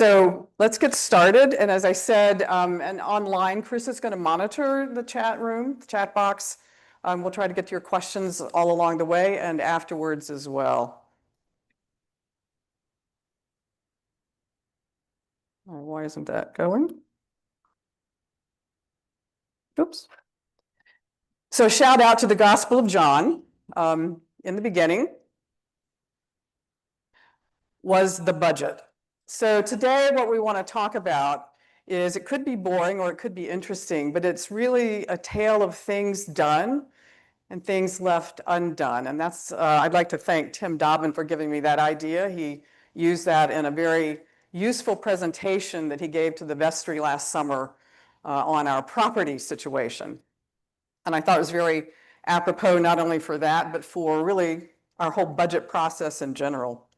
So let's get started. And as I said, and online, Chris is going to monitor the chat room, the chat box. We'll try to get to your questions all along the way and afterwards as well. Oh, why isn't that going? Oops. So shout out to the Gospel of John. In the beginning was the budget. So today what we want to talk about is, it could be boring or it could be interesting, but it's really a tale of things done and things left undone. And that's, I'd like to thank Tim Dobbin for giving me that idea. He used that in a very useful presentation that he gave to the vestry last summer on our property situation. And I thought it was very apropos, not only for that, but for really our whole budget process in general.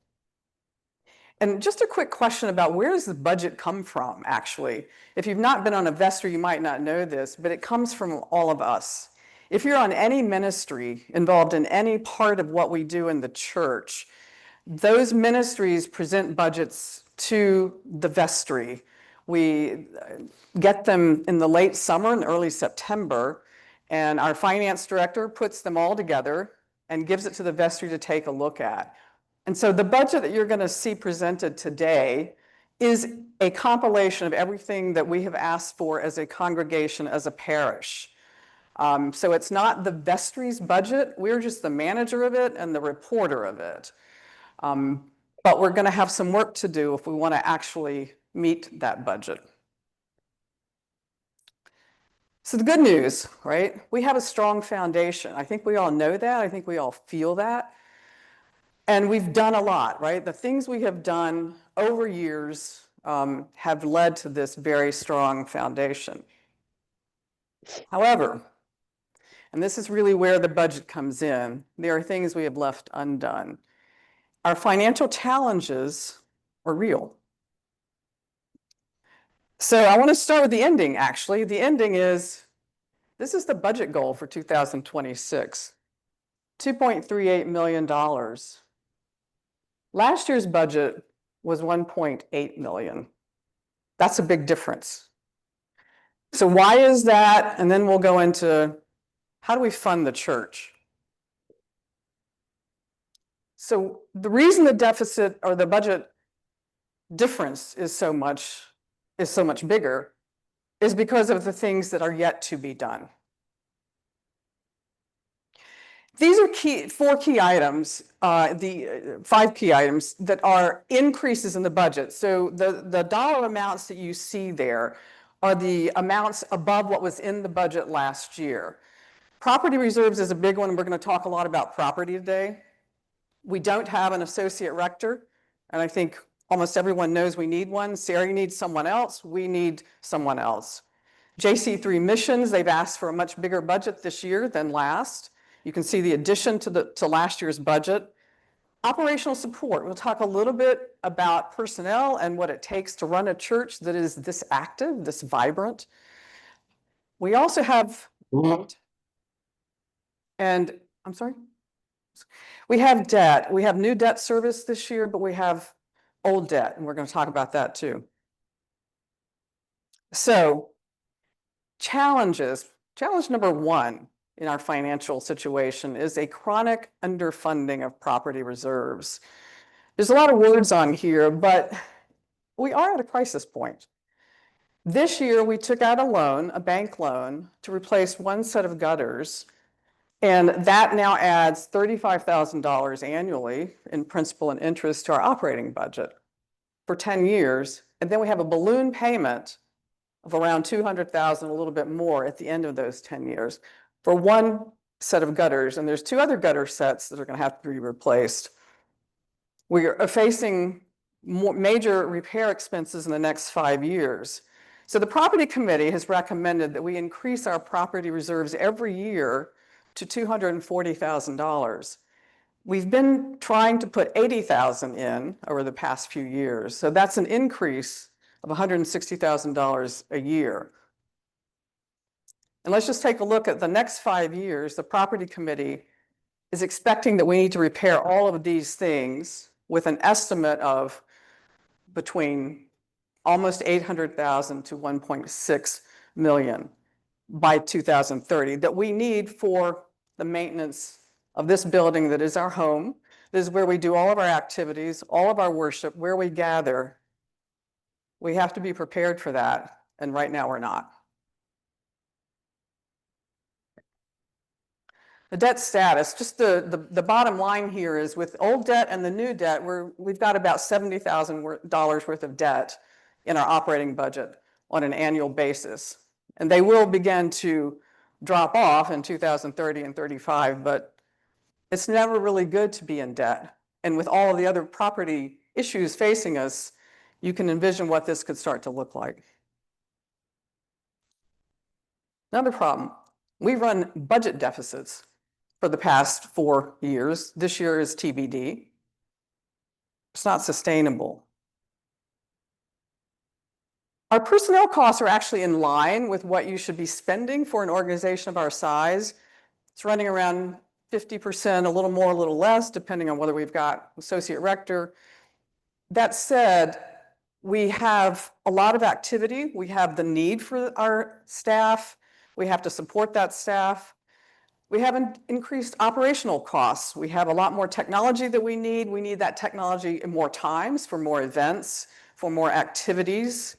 And just a quick question about, where does the budget come from, actually? If you've not been on a vestry, you might not know this, but it comes from all of us. If you're on any ministry, involved in any part of what we do in the church, those ministries present budgets to the vestry. We get them in the late summer and early September, and our finance director puts them all together and gives it to the vestry to take a look at. And so the budget that you're going to see presented today is a compilation of everything that we have asked for as a congregation, as a parish. So it's not the vestry's budget. We're just the manager of it and the reporter of it. But we're going to have some work to do if we want to actually meet that budget. So the good news, right? We have a strong foundation. I think we all know that. I think we all feel that. And we've done a lot, right? The things we have done over years have led to this very strong foundation. However, and this is really where the budget comes in, there are things we have left undone. Our financial challenges are real. So I want to start with the ending, actually. The ending is, this is the budget goal for 2026, $2.38 million. Last year's budget was $1.8 million. That's a big difference. So why is that? And then we'll go into, how do we fund the church? So the reason the deficit or the budget difference is so much bigger is because of the things that are yet to be done. These are four key items, the 5 key items that are increases in the budget. So the dollar amounts that you see there are the amounts above what was in the budget last year. Property reserves is a big one, and we're going to talk a lot about property today. We don't have an associate rector, and I think almost everyone knows we need one. Sari needs someone else. We need someone else. JC3 missions, they've asked for a much bigger budget this year than last. You can see the addition to last year's budget. Operational support, we'll talk a little bit about personnel and what it takes to run a church that is this active, this vibrant. We also have, and I'm sorry? We have debt. We have new debt service this year, but we have old debt, and we're going to talk about that too. So, challenges. Challenge number 1 in our financial situation is a chronic underfunding of property reserves. There's a lot of words on here, but we are at a crisis point. This year, we took out a loan, a bank loan, to replace one set of gutters, and that now adds $35,000 annually in principal and interest to our operating budget for 10 years. And then we have a balloon payment of around $200,000, a little bit more at the end of those 10 years for one set of gutters. And there's 2 other gutter sets that are going to have to be replaced. We are facing major repair expenses in the next 5 years. So the property committee has recommended that we increase our property reserves every year to $240,000. We've been trying to put $80,000 in over the past few years. So that's an increase of $160,000 a year. And let's just take a look at the next 5 years. The property committee is expecting that we need to repair all of these things with an estimate of between almost 800,000 to 1.6 million by 2030 that we need for the maintenance of this building that is our home. This is where we do all of our activities, all of our worship, where we gather. We have to be prepared for that, and right now we're not. The debt status, just the bottom line here is with old debt and the new debt, we've got about $70,000 worth of debt in our operating budget on an annual basis. And they will begin to drop off in 2030 and 35, but it's never really good to be in debt. And with all of the other property issues facing us, you can envision what this could start to look like. Another problem, we run budget deficits for the past 4 years. This year is TBD. It's not sustainable. Our personnel costs are actually in line with what you should be spending for an organization of our size. It's running around 50%, a little more, a little less, depending on whether we've got associate rector. That said, we have a lot of activity. We have the need for our staff. We have to support that staff. We have increased operational costs. We have a lot more technology that we need. We need that technology in more times for more events, for more activities.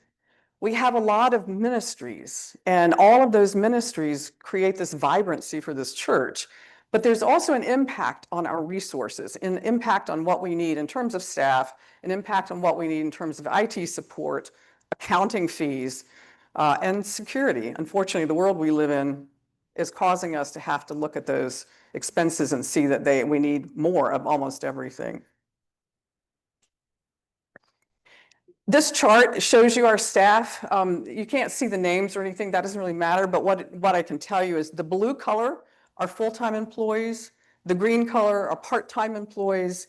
We have a lot of ministries, and all of those ministries create this vibrancy for this church. But there's also an impact on our resources, an impact on what we need in terms of staff, an impact on what we need in terms of IT support, accounting fees, and security. Unfortunately, the world we live in is causing us to have to look at those expenses and see that we need more of almost everything. This chart shows you our staff. You can't see the names or anything, that doesn't really matter, but what I can tell you is the blue color are full-time employees, the green color are part-time employees,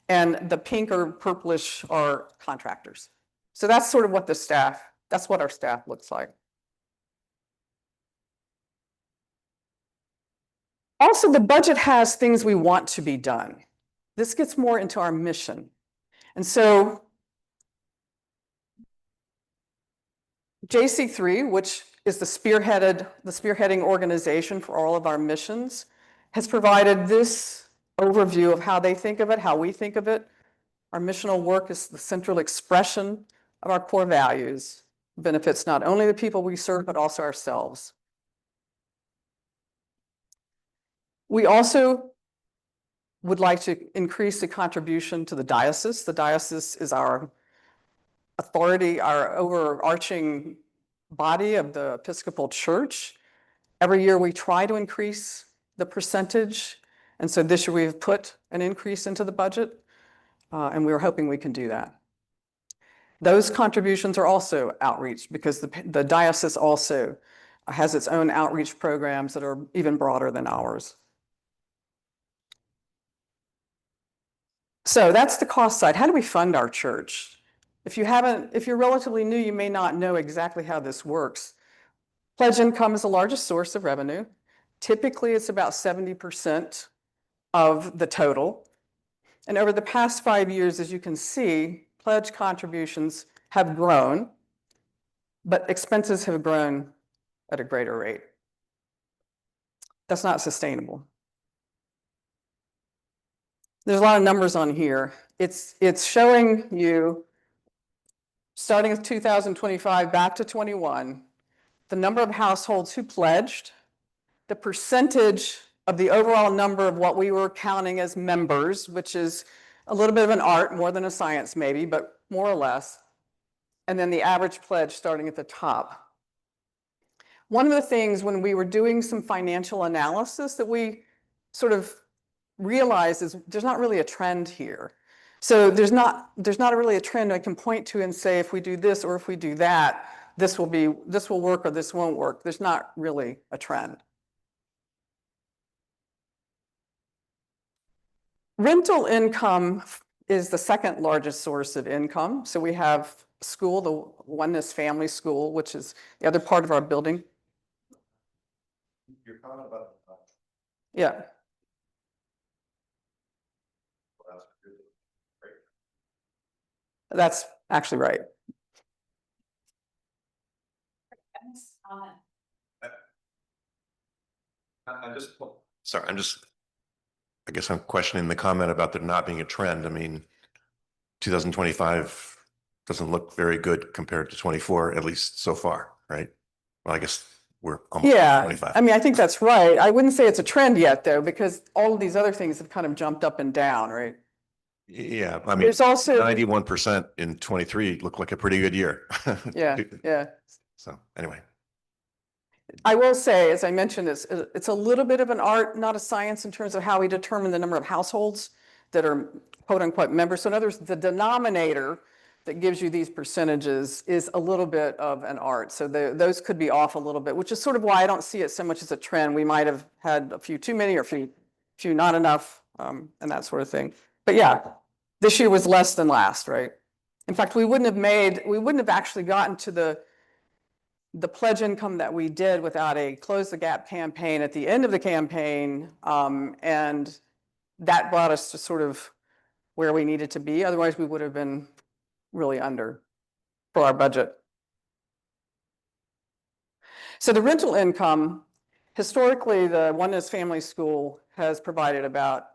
and the pink or purplish are contractors. So that's sort of what that's what our staff looks like. Also, the budget has things we want to be done. This gets more into our mission. And so JC3, which is the spearheading organization for all of our missions, has provided this overview of how they think of it, how we think of it. Our missional work is the central expression of our core values, benefits not only the people we serve, but also ourselves. We also would like to increase the contribution to the diocese. The diocese is our authority, our overarching body of the Episcopal Church. Every year we try to increase the percentage. And so this year we've put an increase into the budget, and we're hoping we can do that. Those contributions are also outreach because the diocese also has its own outreach programs that are even broader than ours. So that's the cost side. How do we fund our church? If you're relatively new, you may not know exactly how this works. Pledge income is the largest source of revenue. Typically, it's about 70% of the total. And over the past 5 years, as you can see, pledge contributions have grown, but expenses have grown at a greater rate. That's not sustainable. There's a lot of numbers on here. It's showing you, starting with 2025 back to 21, the number of households who pledged, the percentage of the overall number of what we were counting as members, which is a little bit of an art, more than a science maybe, but more or less, and then the average pledge starting at the top. One of the things when we were doing some financial analysis that we sort of realized is there's not really a trend here. So there's not really a trend I can point to and say if we do this or if we do that, this will work or this won't work. There's not really a trend. Rental income is the second largest source of income. So we have school, the Oneness Family School, which is the other part of our building. You're talking about Yeah. That's actually right. I guess I'm questioning the comment about there not being a trend. I mean, 2025 doesn't look very good compared to 24, at least so far, right? Well, I guess we're almost Yeah, 25. I mean, I think that's right. I wouldn't say it's a trend yet, though, because all of these other things have kind of jumped up and down, right? Yeah, I mean, There's also, 91% in 23 looked like a pretty good year. yeah. So anyway, I will say, as I mentioned, it's a little bit of an art, not a science, in terms of how we determine the number of households that are quote unquote members. So in other words, the denominator that gives you these percentages is a little bit of an art. So those could be off a little bit, which is sort of why I don't see it so much as a trend. We might have had a few too many or a few not enough, and that sort of thing. But yeah, this year was less than last, right? In fact, we wouldn't have actually gotten to the pledge income that we did without a Close the Gap campaign at the end of the campaign. And that brought us to sort of where we needed to be. Otherwise, we would have been really under for our budget. So the rental income, historically, the Oneness Family School has provided about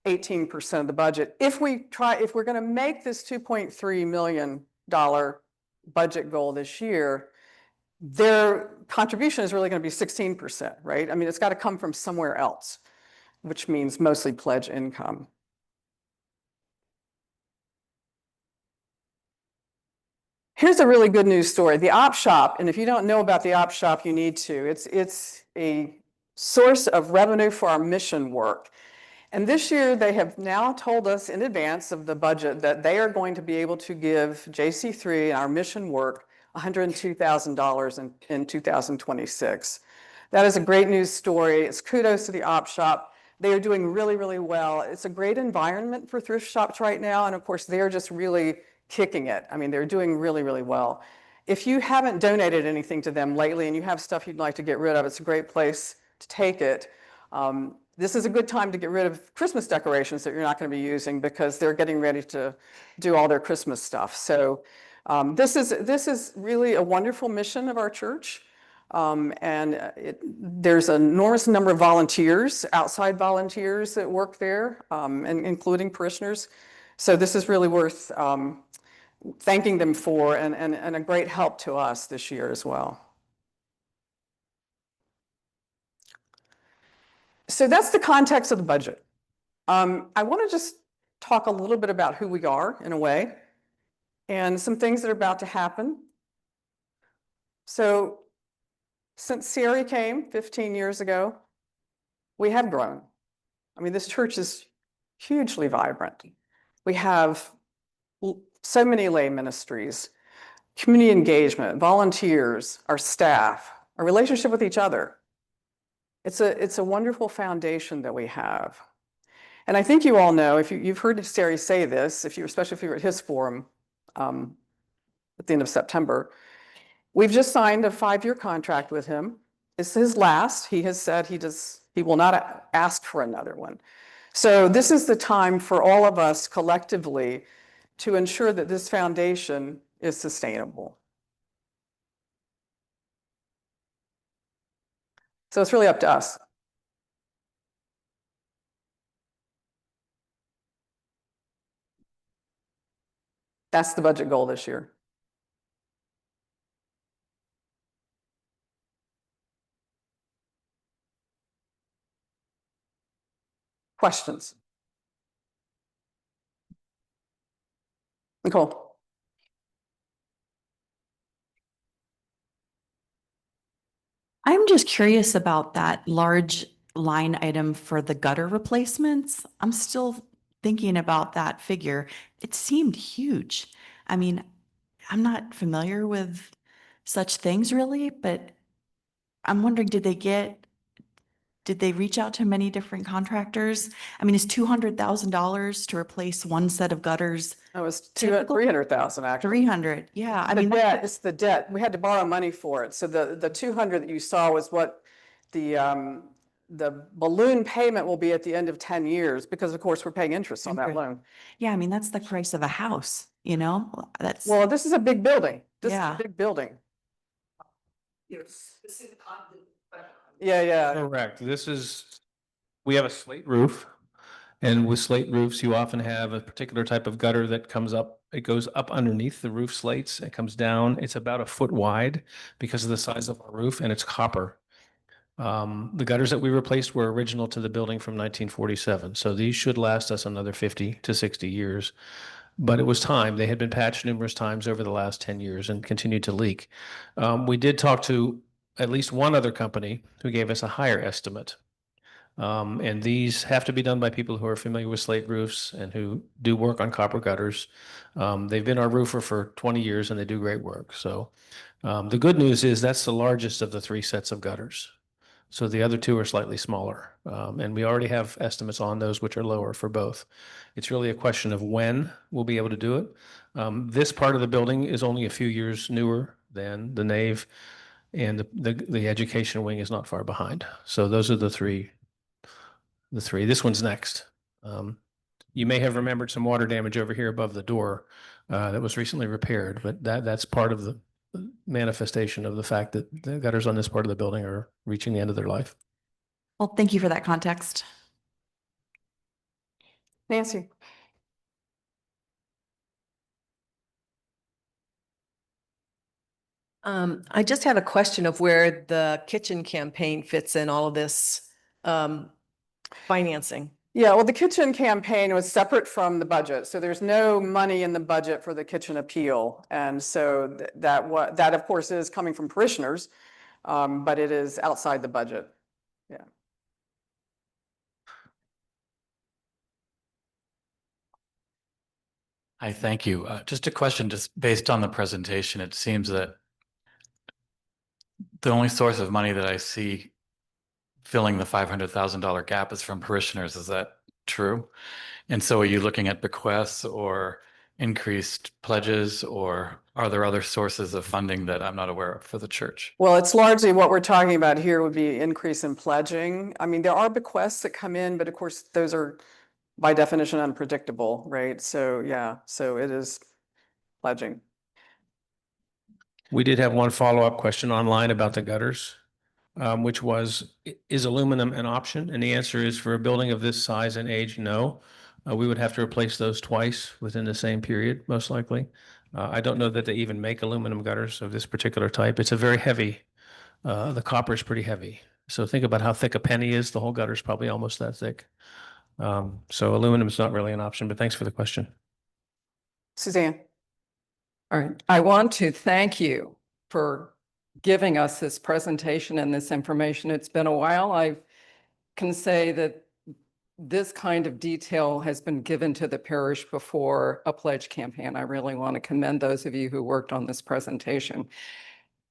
18% of the budget. If we're going to make this $2.3 million budget goal this year, their contribution is really going to be 16%, right? I mean, it's got to come from somewhere else, which means mostly pledge income. Here's a really good news story. The Op Shop, and if you don't know about the Op Shop, you need to. It's a source of revenue for our mission work. And this year, they have now told us in advance of the budget that they are going to be able to give JC3 and our mission work $102,000 in 2026. That is a great news story. It's kudos to the Op Shop. They are doing really, really well. It's a great environment for thrift shops right now. And of course, they're just really kicking it. I mean, they're doing really, really well. If you haven't donated anything to them lately and you have stuff you'd like to get rid of, it's a great place to take it. This is a good time to get rid of Christmas decorations that you're not going to be using because they're getting ready to do all their Christmas stuff. So this is really a wonderful mission of our church. There's an enormous number of volunteers, outside volunteers that work there, and including parishioners. So this is really worth thanking them for and a great help to us this year as well. So that's the context of the budget. I want to just talk a little bit about who we are in a way and some things that are about to happen. So since Sierra came 15 years ago, we have grown. I mean, this church is hugely vibrant. We have so many lay ministries, community engagement, volunteers, our staff, our relationship with each other. It's a wonderful foundation that we have. And I think you all know, if you've heard Sari say this, especially if you were at his forum at the end of September, we've just signed a 5-year contract with him. It's his last. He has said he will not ask for another one. So this is the time for all of us collectively to ensure that this foundation is sustainable. So it's really up to us. That's the budget goal this year. Questions? Nicole? I'm just curious about that large line item for the gutter replacements. I'm still thinking about that figure. It seemed huge. I mean, I'm not familiar with such things really, but I'm wondering, did they reach out to many different contractors? I mean, is $200,000 to replace one set of gutters? It was Typical? 300,000 actually. 300, yeah. I mean, It's the debt. We had to borrow money for it. So the 200 that you saw was what the balloon payment will be at the end of 10 years, because of course we're paying interest on that Okay. loan. yeah, I mean, that's the price of a house, you know? That's, Well, this is a big building. This is Yeah. a big building. Yeah. Correct. We have a slate roof. And with slate roofs, you often have a particular type of gutter that comes up. It goes up underneath the roof slates. It comes down. It's about a foot wide because of the size of our roof, and it's copper. The gutters that we replaced were original to the building from 1947. So these should last us another 50 to 60 years. But it was time. They had been patched numerous times over the last 10 years and continued to leak. We did talk to at least one other company who gave us a higher estimate. And these have to be done by people who are familiar with slate roofs and who do work on copper gutters. They've been our roofer for 20 years and they do great work. So the good news is that's the largest of the 3 sets of gutters. So the other 2 are slightly smaller. And we already have estimates on those, which are lower for both. It's really a question of when we'll be able to do it. This part of the building is only a few years newer than the nave, and the education wing is not far behind. So those are the three. This one's next. You may have remembered some water damage over here above the door that was recently repaired, but that's part of the manifestation of the fact that the gutters on this part of the building are reaching the end of their life. Well, thank you for that context. Nancy. I just have a question of where the kitchen campaign fits in all of this financing. Yeah, well, the kitchen campaign was separate from the budget, so there's no money in the budget for the kitchen appeal. And so that of course is coming from parishioners, but it is outside the budget. Yeah. Hi, thank you. Just a question, just based on the presentation, it seems that the only source of money that I see filling the $500,000 gap is from parishioners. Is that true? And so are you looking at bequests or increased pledges, or are there other sources of funding that I'm not aware of for the church? Well, it's largely what we're talking about here would be increase in pledging. I mean, there are bequests that come in, but of course, those are by definition unpredictable, right? So yeah, so it is pledging. We did have one follow-up question online about the gutters, which was, is aluminum an option? And the answer is, for a building of this size and age, no. We would have to replace those twice within the same period, most likely. I don't know that they even make aluminum gutters of this particular type. It's a very heavy, the copper is pretty heavy. So think about how thick a penny is. The whole gutter is probably almost that thick. So aluminum is not really an option, but thanks for the question. Suzanne. All right, I want to thank you for giving us this presentation and this information. It's been a while. I can say that this kind of detail has been given to the parish before a pledge campaign. I really want to commend those of you who worked on this presentation.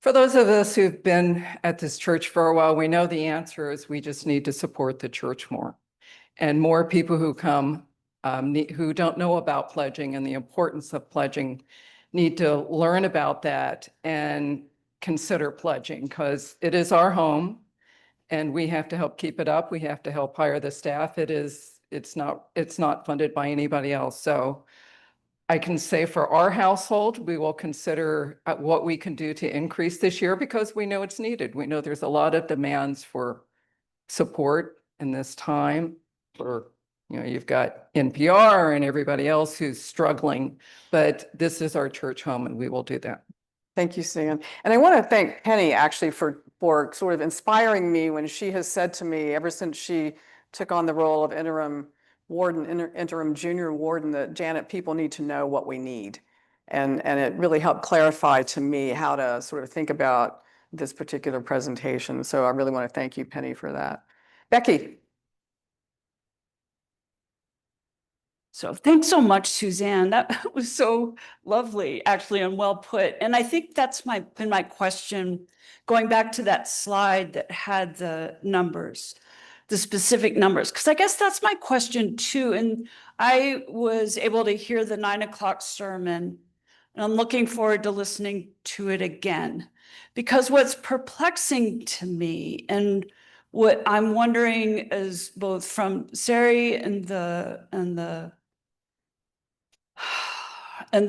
For those of us who've been at this church for a while, we know the answer is we just need to support the church more. And more people who come who don't know about pledging and the importance of pledging need to learn about that and consider pledging, because it is our home and we have to help keep it up. We have to help hire the staff. It's not funded by anybody else. So I can say for our household, we will consider what we can do to increase this year, because we know it's needed. We know there's a lot of demands for support in this time. For, you know, you've got NPR and everybody else who's struggling, but this is our church home and we will do that. Thank you, Suzanne. And I want to thank Penny actually for sort of inspiring me when she has said to me, ever since she took on the role of interim warden, interim junior warden, that Janet, people need to know what we need. And it really helped clarify to me how to sort of think about this particular presentation. So I really want to thank you, Penny, for that. Becky. So thanks so much, Suzanne. That was so lovely, actually, and well put. And I think that's been my question, going back to that slide that had the numbers, the specific numbers, because I guess that's my question too. And I was able to hear the 9 o'clock sermon, and I'm looking forward to listening to it again, because what's perplexing to me and what I'm wondering is, both from Sari and the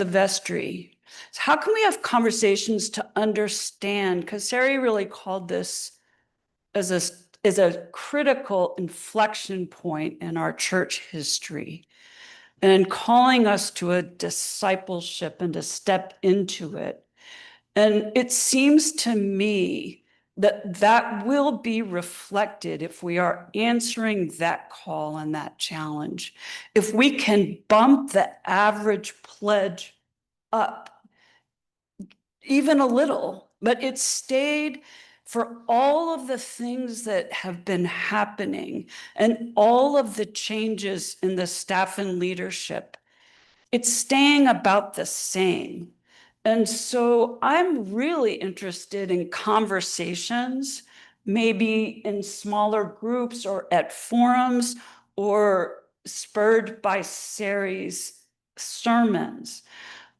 vestry, So how can we have conversations to understand, because Sari really called this as a critical inflection point in our church history and calling us to a discipleship and to step into it. And it seems to me that that will be reflected if we are answering that call and that challenge. If we can bump the average pledge up even a little, but it stayed for all of the things that have been happening and all of the changes in the staff and leadership, it's staying about the same. And so I'm really interested in conversations, maybe in smaller groups or at forums or spurred by Sari's sermons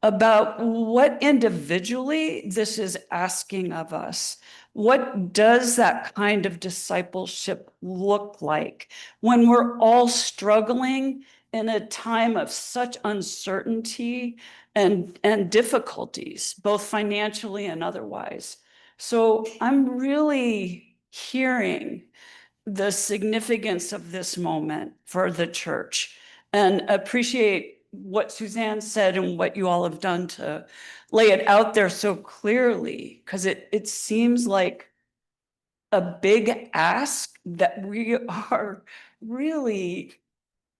about what individually this is asking of us. What does that kind of discipleship look like when we're all struggling in a time of such uncertainty and difficulties, both financially and otherwise? So I'm really hearing the significance of this moment for the church and appreciate what Suzanne said and what you all have done to lay it out there so clearly, because it seems like a big ask that we are really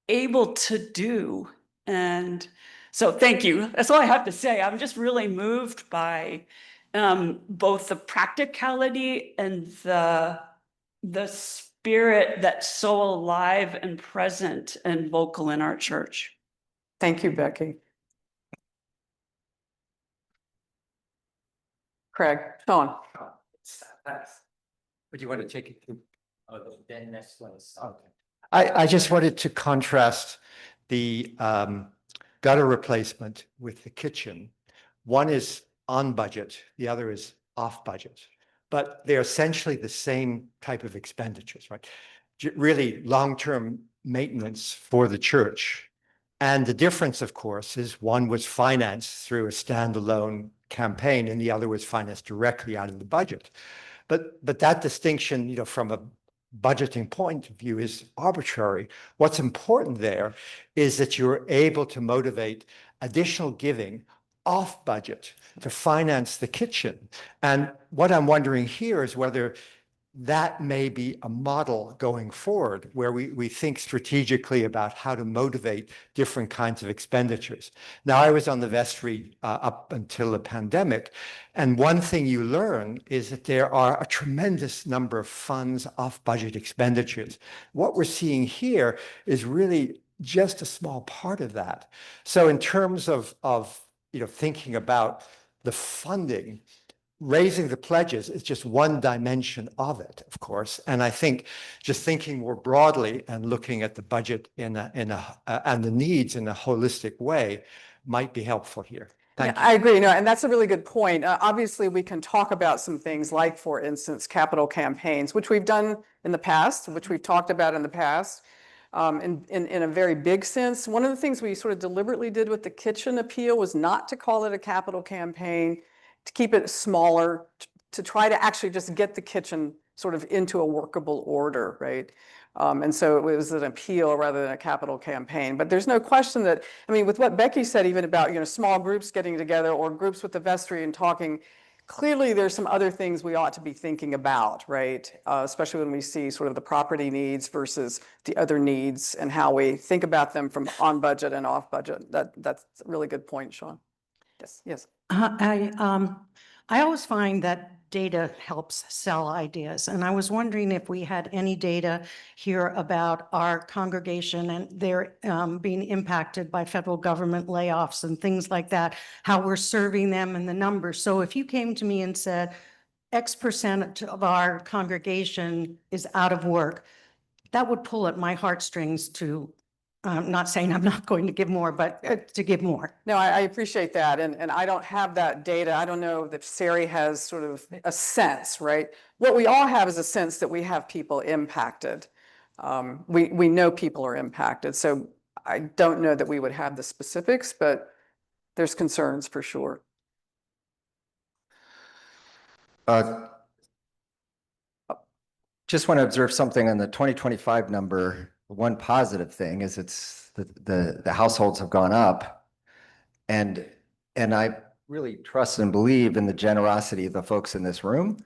able to do. And so thank you. That's all I have to say. I'm just really moved by both the practicality and the spirit that's so alive and present and vocal in our church. Thank you, Becky. Craig, Sean. Would you want to take it to? Oh, the next one is. Okay. I just wanted to contrast the gutter replacement with the kitchen. One is on budget, the other is off budget, but they're essentially the same type of expenditures, right? Really long-term maintenance for the church. And the difference, of course, is one was financed through a standalone campaign and the other was financed directly out of the budget. But that distinction, you know, from a budgeting point of view is arbitrary. What's important there is that you're able to motivate additional giving off budget to finance the kitchen. And what I'm wondering here is whether that may be a model going forward where we think strategically about how to motivate different kinds of expenditures. Now, I was on the vestry up until the pandemic, and one thing you learn is that there are a tremendous number of funds off budget expenditures. What we're seeing here is really just a small part of that. So in terms of you know, thinking about the funding, raising the pledges is just one dimension of it, of course. And I think just thinking more broadly and looking at the budget and the needs in a holistic way might be helpful here. Thank you. I agree. No, and that's a really good point. Obviously, we can talk about some things like, for instance, capital campaigns, which we've done in the past, which we've talked about in the past. In a very big sense, one of the things we sort of deliberately did with the kitchen appeal was not to call it a capital campaign, to keep it smaller, to try to actually just get the kitchen sort of into a workable order, right? And so it was an appeal rather than a capital campaign. But there's no question that, I mean, with what Becky said, even about, you know, small groups getting together or groups with the vestry and talking, clearly there's some other things we ought to be thinking about, right? Especially when we see sort of the property needs versus the other needs and how we think about them from on budget and off budget. That's a really good point, Sean. Yes, yes. I always find that data helps sell ideas. And I was wondering if we had any data here about our congregation and they're being impacted by federal government layoffs and things like that, how we're serving them and the numbers. So if you came to me and said, X percent of our congregation is out of work, that would pull at my heartstrings to, not saying I'm not going to give more, but to give more. No, I appreciate that. And I don't have that data. I don't know that Sari has sort of a sense, right? What we all have is a sense that we have people impacted. We know people are impacted. So I don't know that we would have the specifics, but there's concerns for sure. Uh, Just want to observe something on the 2025 number. One positive thing is it's the households have gone up. And I really trust and believe in the generosity of the folks in this room.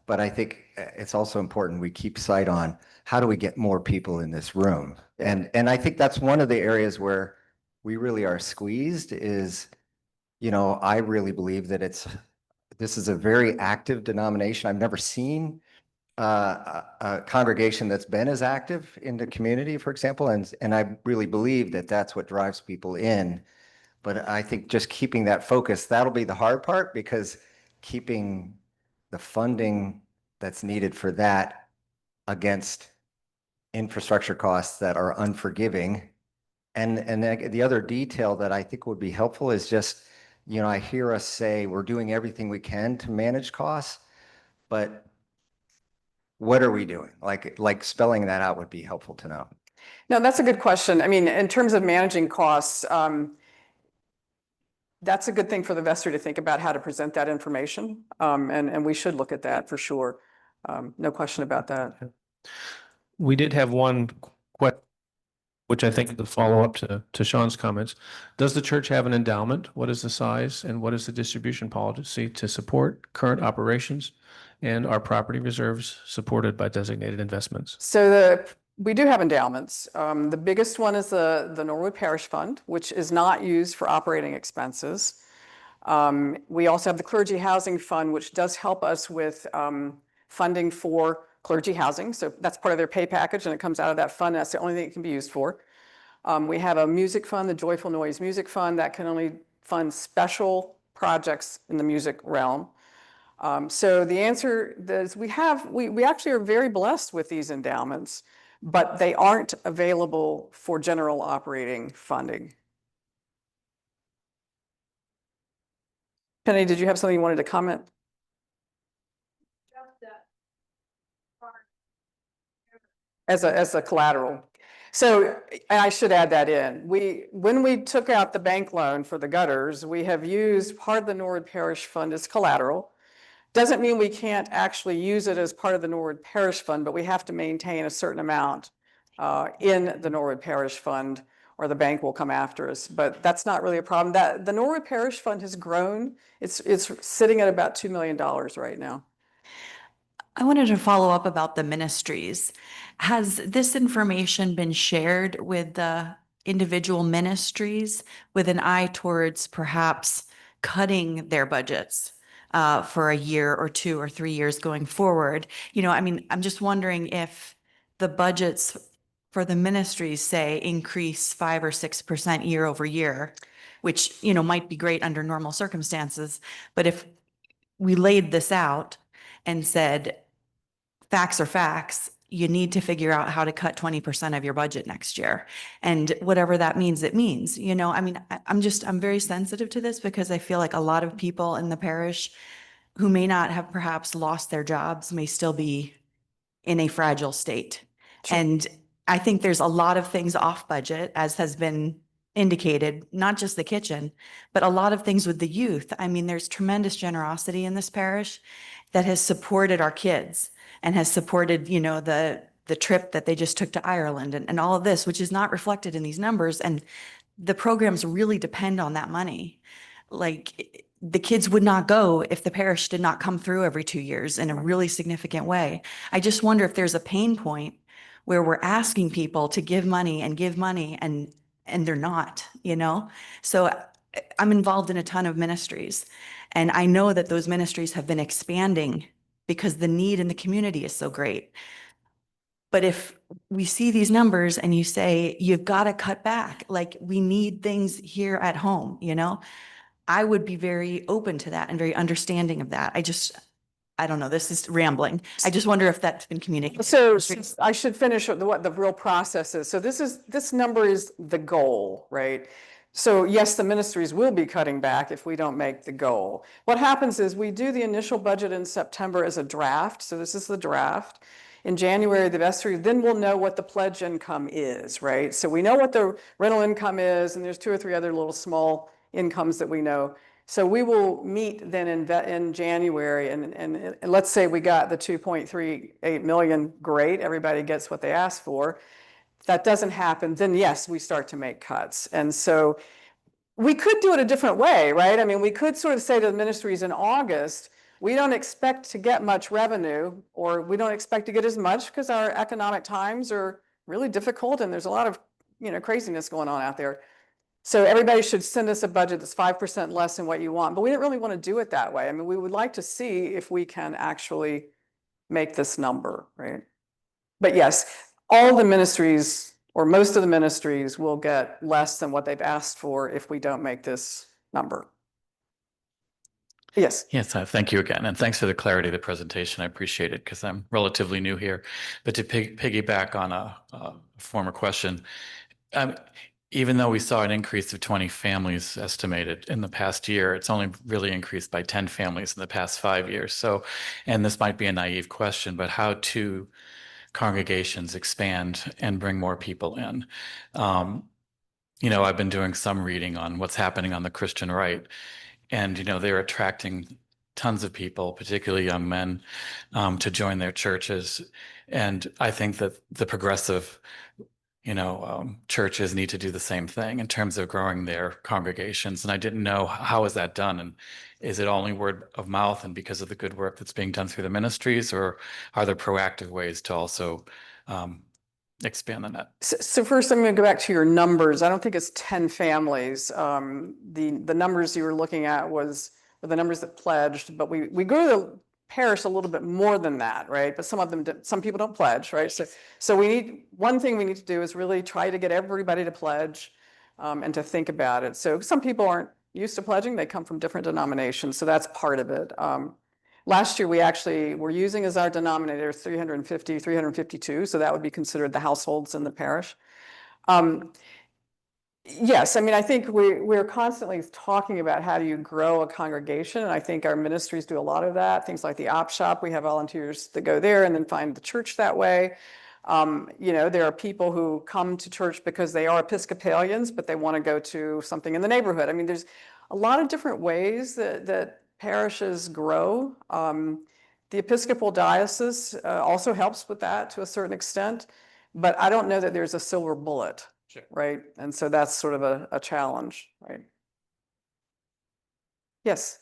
But I think it's also important we keep sight on how do we get more people in this room? And I think that's one of the areas where we really are squeezed is, you know, I really believe that this is a very active denomination. I've never seen a congregation that's been as active in the community, for example, and I really believe that that's what drives people in. But I think just keeping that focus, that'll be the hard part because keeping the funding that's needed for that against infrastructure costs that are unforgiving. And the other detail that I think would be helpful is just, you know, I hear us say we're doing everything we can to manage costs, but what are we doing? Like spelling that out would be helpful to know. No, that's a good question. I mean, in terms of managing costs, that's a good thing for the vestry to think about how to present that information. And we should look at that for sure. No question about that. We did have one question, which I think is the follow-up to Sean's comments. Does the church have an endowment? What is the size and what is the distribution policy to support current operations? And are property reserves supported by designated investments? So we do have endowments. The biggest one is the Norwood Parish Fund, which is not used for operating expenses. We also have the Clergy Housing Fund, which does help us with funding for clergy housing. So that's part of their pay package and it comes out of that fund. That's the only thing it can be used for. We have a music fund, the Joyful Noise Music Fund, that can only fund special projects in the music realm. So the answer is we actually are very blessed with these endowments, but they aren't available for general operating funding. Penny, did you have something you wanted to comment? As a collateral. So I should add that in. When we took out the bank loan for the gutters, we have used part of the Norwood Parish Fund as collateral. Doesn't mean we can't actually use it as part of the Norwood Parish Fund, but we have to maintain a certain amount in the Norwood Parish Fund or the bank will come after us. But that's not really a problem. The Norwood Parish Fund has grown. It's sitting at about $2 million right now. I wanted to follow up about the ministries. Has this information been shared with the individual ministries with an eye towards perhaps cutting their budgets for a year or 2 or 3 years going forward? You know, I mean, I'm just wondering if the budgets for the ministries, say, increase 5 or 6% year over year, which, you know, might be great under normal circumstances. But if we laid this out and said, facts are facts, you need to figure out how to cut 20% of your budget next year. And whatever that means, it means, you know, I mean, I'm very sensitive to this because I feel like a lot of people in the parish who may not have perhaps lost their jobs may still be in a fragile state. Sure. And I think there's a lot of things off budget, as has been indicated, not just the kitchen, but a lot of things with the youth. I mean, there's tremendous generosity in this parish that has supported our kids and has supported, you know, the trip that they just took to Ireland and all of this, which is not reflected in these numbers. And the programs really depend on that money. Like the kids would not go if the parish did not come through every 2 years in a really significant way. I just wonder if there's a pain point where we're asking people to give money and they're not, you know? So I'm involved in a ton of ministries and I know that those ministries have been expanding because the need in the community is so great. But if we see these numbers and you say, you've got to cut back, like we need things here at home, you know, I would be very open to that and very understanding of that. I don't know, this is rambling. I just wonder if that's been communicated. So I should finish with what the real process is. So this number is the goal, right? So yes, the ministries will be cutting back if we don't make the goal. What happens is we do the initial budget in September as a draft. So this is the draft. In January, the vestry, then we'll know what the pledge income is, right? So we know what the rental income is, and there's 2 or 3 other little small incomes that we know. So we will meet then in January, and let's say we got the 2.38 million, great, everybody gets what they asked for. If that doesn't happen, then yes, we start to make cuts. And so we could do it a different way, right? I mean, we could sort of say to the ministries in August, we don't expect to get much revenue, or we don't expect to get as much because our economic times are really difficult and there's a lot of, craziness going on out there. So everybody should send us a budget that's 5% less than what you want, but we didn't really want to do it that way. I mean, we would like to see if we can actually make this number, right? But yes, all the ministries or most of the ministries will get less than what they've asked for if we don't make this number. Yes. Yes, thank you again. And thanks for the clarity of the presentation. I appreciate it because I'm relatively new here. But to piggyback on a former question, even though we saw an increase of 20 families estimated in the past year, it's only really increased by 10 families in the past 5 years. So, and this might be a naive question, but how do congregations expand and bring more people in? I've been doing some reading on what's happening on the Christian right, and they're attracting tons of people, particularly young men, to join their churches. And I think that the progressive churches need to do the same thing in terms of growing their congregations. And I didn't know, how is that done? And is it only word of mouth and because of the good work that's being done through the ministries, or are there proactive ways to also expand the net? So first, I'm going to go back to your numbers. I don't think it's 10 families. The numbers you were looking at were the numbers that pledged, but we grew the parish a little bit more than that, right? But some people don't pledge, right? So one thing we need to do is really try to get everybody to pledge and to think about it. So some people aren't used to pledging. They come from different denominations. So that's part of it. Last year, we actually were using as our denominator 352. So that would be considered the households in the parish. Yes, I mean, I think we're constantly talking about how do you grow a congregation, and I think our ministries do a lot of that. Things like the op shop, we have volunteers that go there and then find the church that way. There are people who come to church because they are Episcopalians, but they want to go to something in the neighborhood. I mean, there's a lot of different ways that parishes grow. The Episcopal diocese also helps with that to a certain extent, but I don't know that there's a silver bullet. Sure. Right? And so that's sort of a challenge, right? Yes.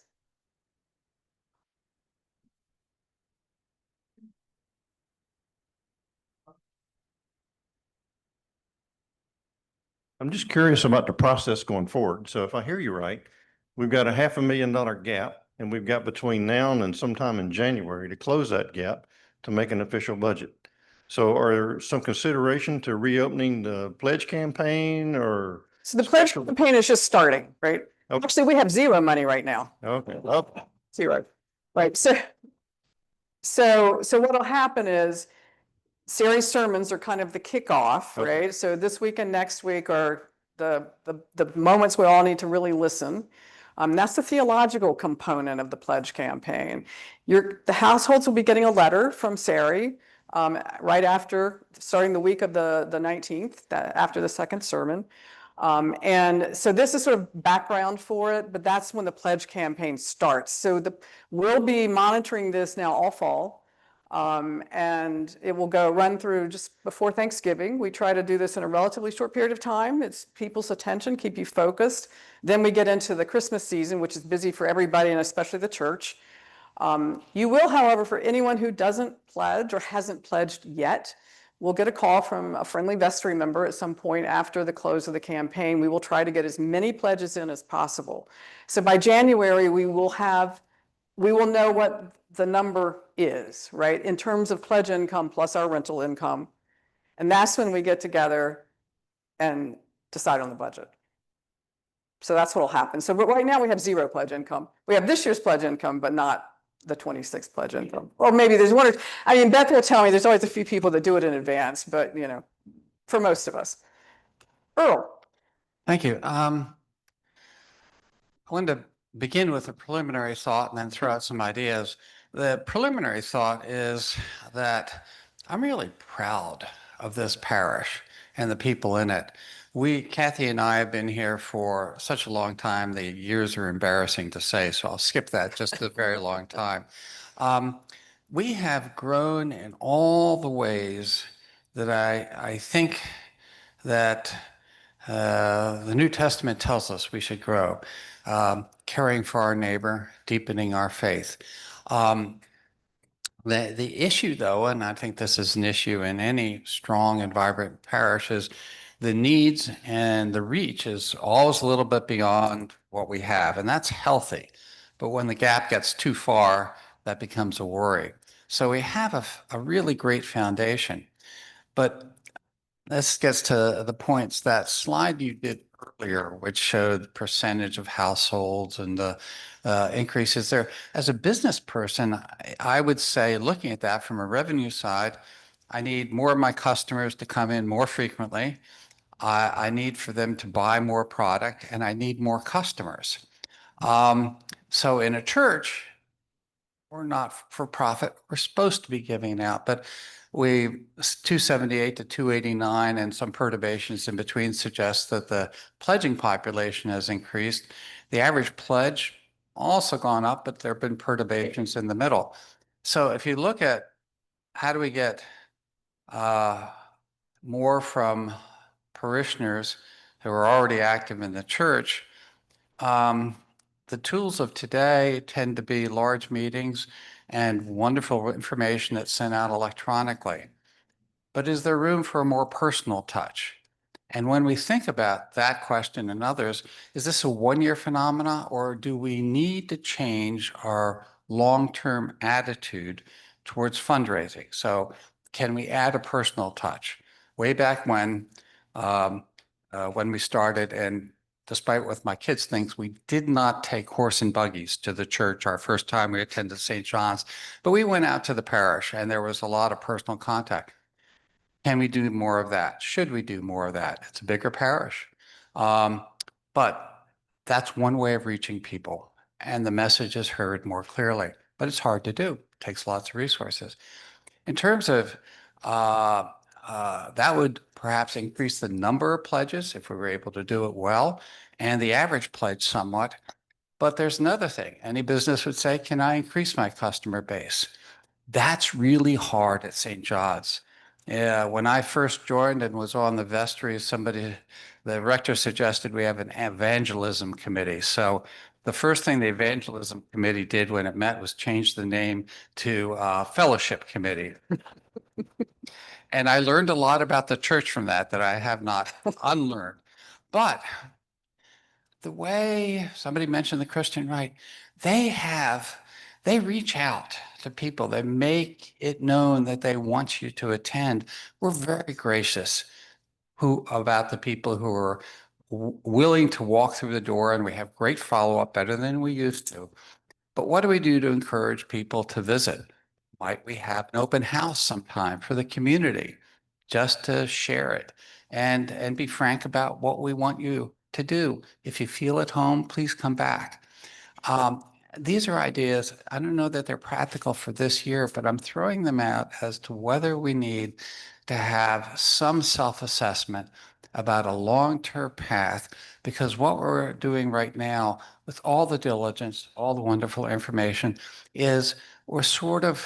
I'm just curious about the process going forward. So if I hear you right, we've got a $500,000 gap, and we've got between now and sometime in January to close that gap to make an official budget. So are there some consideration to reopening the pledge campaign, or? So the pledge campaign is just starting, right? Okay. Actually, we have zero money right now. Okay. Zero. Right. So what'll happen is Sari's sermons are kind of the kickoff, Okay. right? So this week and next week are the moments we all need to really listen. That's the theological component of the pledge campaign. The households will be getting a letter from Sari right after, starting the week of the 19th, after the second sermon. And so this is sort of background for it, but that's when the pledge campaign starts. So we'll be monitoring this now all fall. And it will run through just before Thanksgiving. We try to do this in a relatively short period of time. It's people's attention, keep you focused. Then we get into the Christmas season, which is busy for everybody and especially the church. You will, however, for anyone who doesn't pledge or hasn't pledged yet, we'll get a call from a friendly vestry member at some point after the close of the campaign. We will try to get as many pledges in as possible. So by January, we will know what the number is, right? In terms of pledge income plus our rental income. And that's when we get together and decide on the budget. So that's what will happen. So but right now we have zero pledge income. We have this year's pledge income, but not the 26th pledge income. Or maybe there's one or, I mean, Beth will tell me there's always a few people that do it in advance, but for most of us. Earl. Thank you. I wanted to begin with a preliminary thought and then throw out some ideas. The preliminary thought is that I'm really proud of this parish and the people in it. Kathy and I have been here for such a long time, the years are embarrassing to say, so I'll skip that, just a very long time. We have grown in all the ways that I think that the New Testament tells us we should grow. Caring for our neighbor, deepening our faith. The issue, though, and I think this is an issue in any strong and vibrant parish, is the needs and the reach is always a little bit beyond what we have, and that's healthy. But when the gap gets too far, that becomes a worry. So we have a really great foundation. But this gets to the points, that slide you did earlier, which showed the percentage of households and the increases there. As a business person, I would say, looking at that from a revenue side, I need more of my customers to come in more frequently. I need for them to buy more product, and I need more customers. So in a church, we're not for profit. We're supposed to be giving out, but 278 to 289 and some perturbations in between suggest that the pledging population has increased. The average pledge also gone up, but there have been perturbations in the middle. So if you look at how do we get more from parishioners who are already active in the church, the tools of today tend to be large meetings and wonderful information that's sent out electronically. But is there room for a more personal touch? And when we think about that question and others, is this a one-year phenomena, or do we need to change our long-term attitude towards fundraising? So can we add a personal touch? Way back when we started, and despite what my kids think, we did not take horse and buggies to the church our first time we attended St. John's, but we went out to the parish and there was a lot of personal contact. Can we do more of that? Should we do more of that? It's a bigger parish. But that's one way of reaching people, and the message is heard more clearly, but it's hard to do. It takes lots of resources. In terms of that would perhaps increase the number of pledges if we were able to do it well, and the average pledge somewhat. But there's another thing. Any business would say, can I increase my customer base? That's really hard at St. John's. Yeah, when I first joined and was on the vestry, the rector suggested we have an evangelism committee. So the first thing the evangelism committee did when it met was change the name to fellowship committee. And I learned a lot about the church from that I have not unlearned. But the way somebody mentioned the Christian Right, they reach out to people. They make it known that they want you to attend. We're very gracious about the people who are willing to walk through the door, and we have great follow-up, better than we used to. But what do we do to encourage people to visit? Might we have an open house sometime for the community, just to share it and be frank about what we want you to do? If you feel at home, please come back. These are ideas. I don't know that they're practical for this year, but I'm throwing them out as to whether we need to have some self-assessment about a long-term path, because what we're doing right now with all the diligence, all the wonderful information, is we're sort of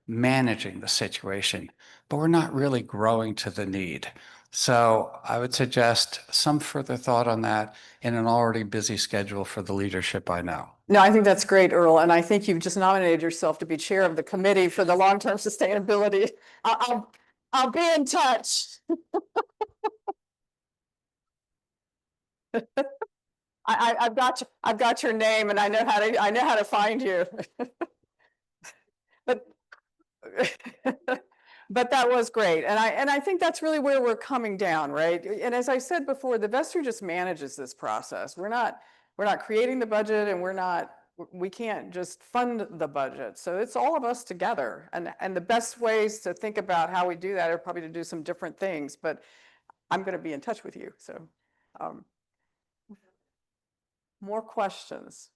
managing the situation, but we're not really growing to the need. So I would suggest some further thought on that in an already busy schedule for the leadership I know. No, I think that's great, Earl, and I think you've just nominated yourself to be chair of the committee for the long-term sustainability. I'll be in touch. I've got your name, and I know how to find you. But but that was great, and I think that's really where we're coming down, right? And as I said before, the vestry just manages this process. We're not creating the budget, and we can't just fund the budget. So it's all of us together, and the best ways to think about how we do that are probably to do some different things. But I'm going to be in touch with you. So more questions?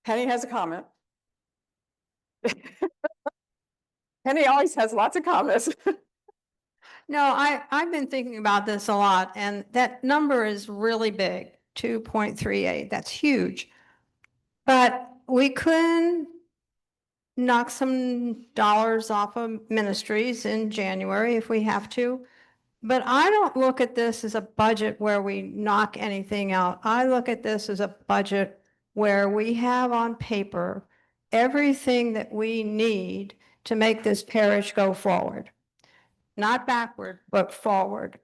Penny has a comment. Penny always has lots of comments. No, I've been thinking about this a lot, and that number is really big, 2.38. That's huge. But we could knock some dollars off of ministries in January if we have to. But I don't look at this as a budget where we knock anything out. I look at this as a budget where we have on paper everything that we need to make this parish go forward. Not backward, but forward.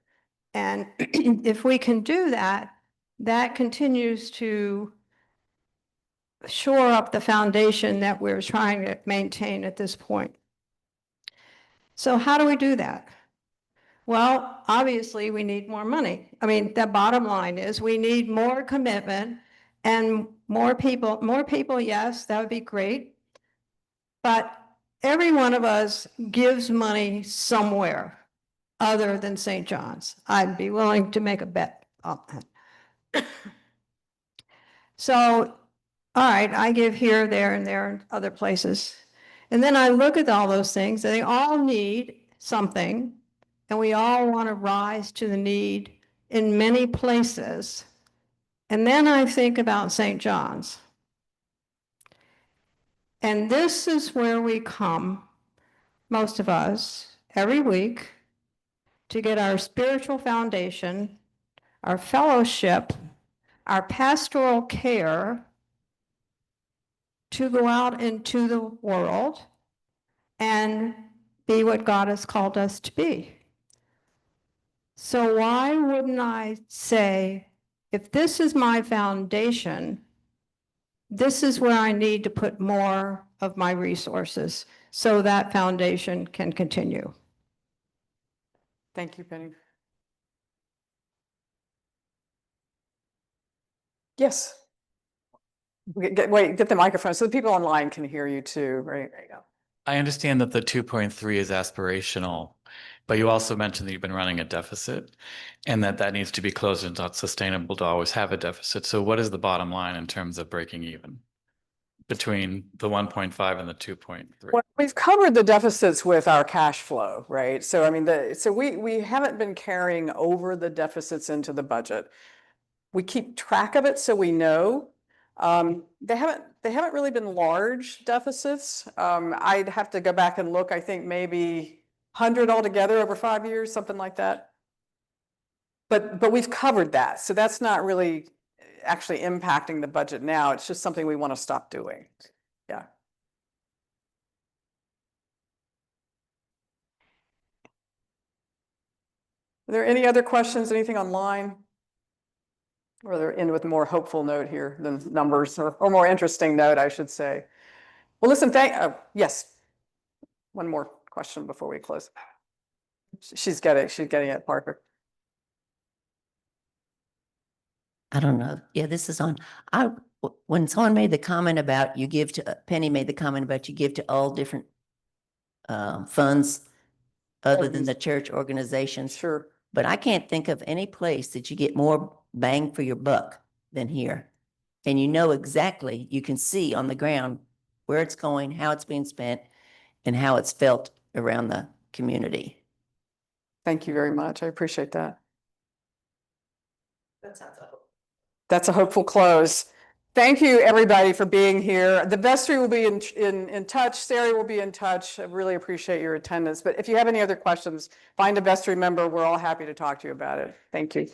And if we can do that, that continues to shore up the foundation that we're trying to maintain at this point. So how do we do that? Well, obviously, we need more money. I mean, the bottom line is we need more commitment and more people, yes, that would be great. But every one of us gives money somewhere other than St. John's. I'd be willing to make a bet on that. So, all right, I give here, there, and other places. And then I look at all those things, and they all need something, and we all want to rise to the need in many places. And then I think about St. John's. And this is where we come, most of us, every week, to get our spiritual foundation, our fellowship, our pastoral care, to go out into the world and be what God has called us to be. So why wouldn't I say, if this is my foundation, this is where I need to put more of my resources so that foundation can continue. Thank you, Penny. Yes. Wait, get the microphone so the people online can hear you too, right? There you go. I understand that the 2.3 is aspirational, but you also mentioned that you've been running a deficit and that needs to be closed and not sustainable to always have a deficit. So what is the bottom line in terms of breaking even between the 1.5 and the 2.3? Well, we've covered the deficits with our cash flow, right? So I mean, we haven't been carrying over the deficits into the budget. We keep track of it so we know. They haven't really been large deficits. I'd have to go back and look. I think maybe 100 altogether over 5 years, something like that. But we've covered that, so that's not really actually impacting the budget now. It's just something we want to stop doing. Yeah. Are there any other questions? Anything online? Or they're in with a more hopeful note here than numbers, or more interesting note, I should say. Well, listen, yes. One more question before we close. She's getting it, Parker. I don't know. Yeah, this is on. When someone made the comment about you give to, Penny made the comment about you give to all different funds other than the church organizations. Sure. But I can't think of any place that you get more bang for your buck than here. And you know exactly, you can see on the ground where it's going, how it's being spent, and how it's felt around the community. Thank you very much. I appreciate that. That's a hopeful close. Thank you, everybody, for being here. The vestry will be in touch. Sarah will be in touch. I really appreciate your attendance. But if you have any other questions, find a vestry member. We're all happy to talk to you about it. Thank you.